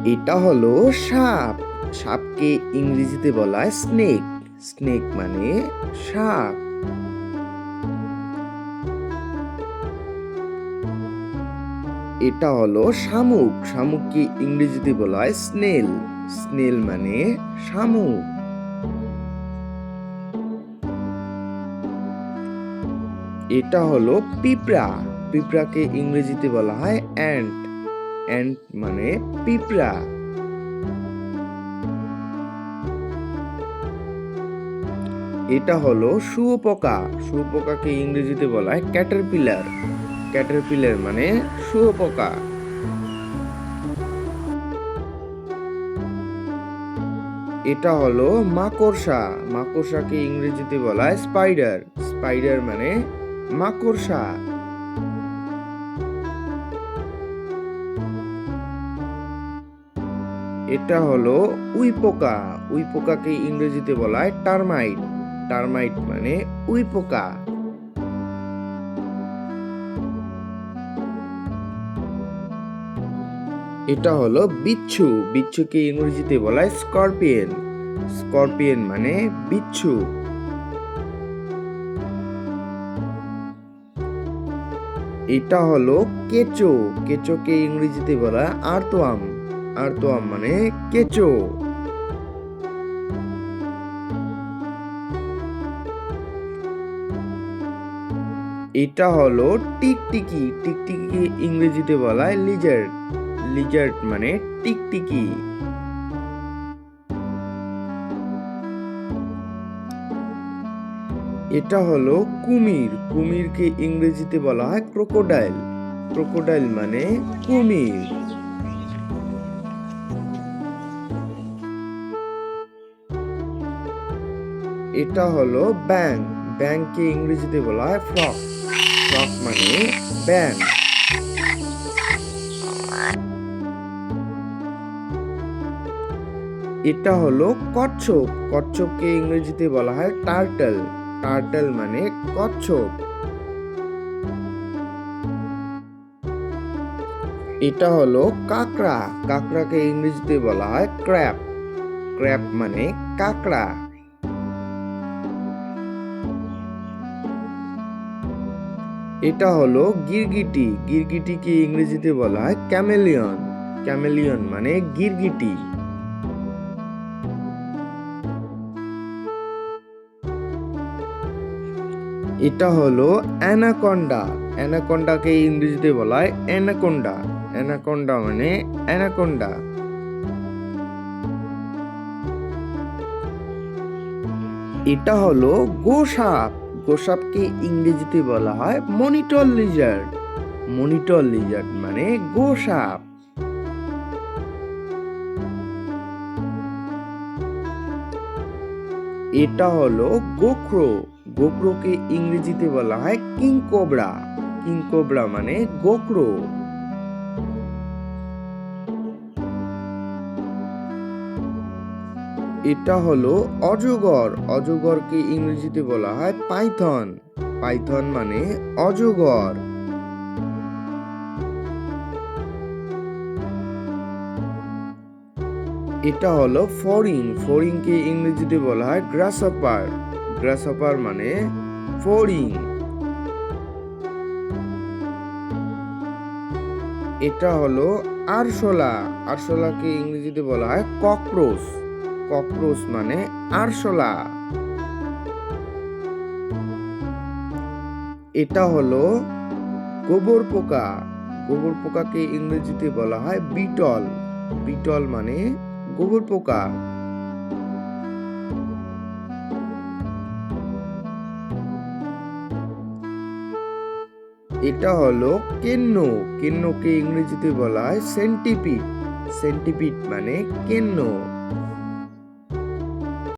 এটা হলো সাপ। সাপকে ইংরেজিতে বলা হয় স্নেক। স্নেক মানে সাপ। এটা হলো শামুক। শামুককে ইংরেজিতে বলা হয় স্নেল। স্নেল মানে শামুক। এটা হলো পিঁপড়া। পিঁপড়াকে ইংরেজিতে বলা হয় অ্যান্ট। অ্যান্ট মানে পিঁপড়া। এটা হলো শুঁয়োপোকা। শুঁয়োপোকাকে ইংরেজিতে বলা হয় ক্যাটারপিলার। ক্যাটারপিলার মানে শুঁয়োপোকা। এটা হলো মাকড়সা। মাকড়সাকে ইংরেজিতে বলা হয় স্পাইডার। স্পাইডার মানে মাকড়সা। এটা হলো উইপোকা। উইপোকাকে ইংরেজিতে বলা হয় টারমাইট। টারমাইট মানে উইপোকা। এটা হলো বিচ্ছু। বিচ্ছুকে ইংরেজিতে বলা হয় স্করপিয়ন। স্করপিয়ন মানে বিচ্ছু। এটা হলো কেঁচো। কেঁচোকে ইংরেজিতে বলা হয় আর্তওয়ার্ম। আর্তওয়ার্ম মানে কেঁচো। এটা হলো টিকটিকি। টিকটিকিকে ইংরেজিতে বলা হয় লিজার্ড। লিজার্ড মানে টিকটিকি। এটা হলো কুমির। কুমিরকে ইংরেজিতে বলা হয় ক্রোকোডাইল। ক্রোকোডাইল মানে কুমির। এটা হলো ব্যাঙ। ব্যাঙকে ইংরেজিতে বলা হয় ফ্রক। ফ্রক মানে ব্যাঙ। এটা হলো কচ্ছপ। কচ্ছপকে ইংরেজিতে বলা হয় টার্টল। টার্টল মানে কচ্ছপ। এটা হলো কাঁকড়া। কাঁকড়াকে ইংরেজিতে বলা হয় ক্র্যাব। ক্র্যাব মানে কাঁকড়া। এটা হলো গিরগিটি। গিরগিটিকে ইংরেজিতে বলা হয় ক্যামেলিয়ন। ক্যামেলিয়ন মানে গিরগিটি। এটা হলো অ্যানাকন্ডা। অ্যানাকন্ডাকে ইংরেজিতে বলা হয় অ্যানাকোন্ডা। অ্যানাকোন্ডা মানে অ্যানাকোন্ডা। এটা হলো গোসাপ। গোসাপকে ইংরেজিতে বলা হয় মনিটর লিজার্ড। মনিটর লিজার্ড মানে গোসাপ। এটা হলো গোখরো। গোখরোকে ইংরেজিতে বলা হয় কিং কোবরা। কিং কোবরা মানে গোখরো। এটা হলো অজগর। অজগরকে ইংরেজিতে বলা হয় পাইথন। পাইথন মানে অজগর। এটা হলো ফড়িং। ফড়িংকে ইংরেজিতে বলা হয় গ্রাসহপার। গ্রাসহপার মানে ফড়িং। এটা হলো আরশোলা। আরশোলাকে ইংরেজিতে বলা হয় ককরোচ। ককরোচ মানে আরশোলা। এটা হলো গোবর পোকা। গোবর পোকাকে ইংরেজিতে বলা হয় বিটল। বিটল মানে গোবর পোকা। এটা হলো কেন্ন। কেন্নকে ইংরেজিতে বলা হয় সেন্টিপিড। সেন্টিপিড মানে কেন্ন।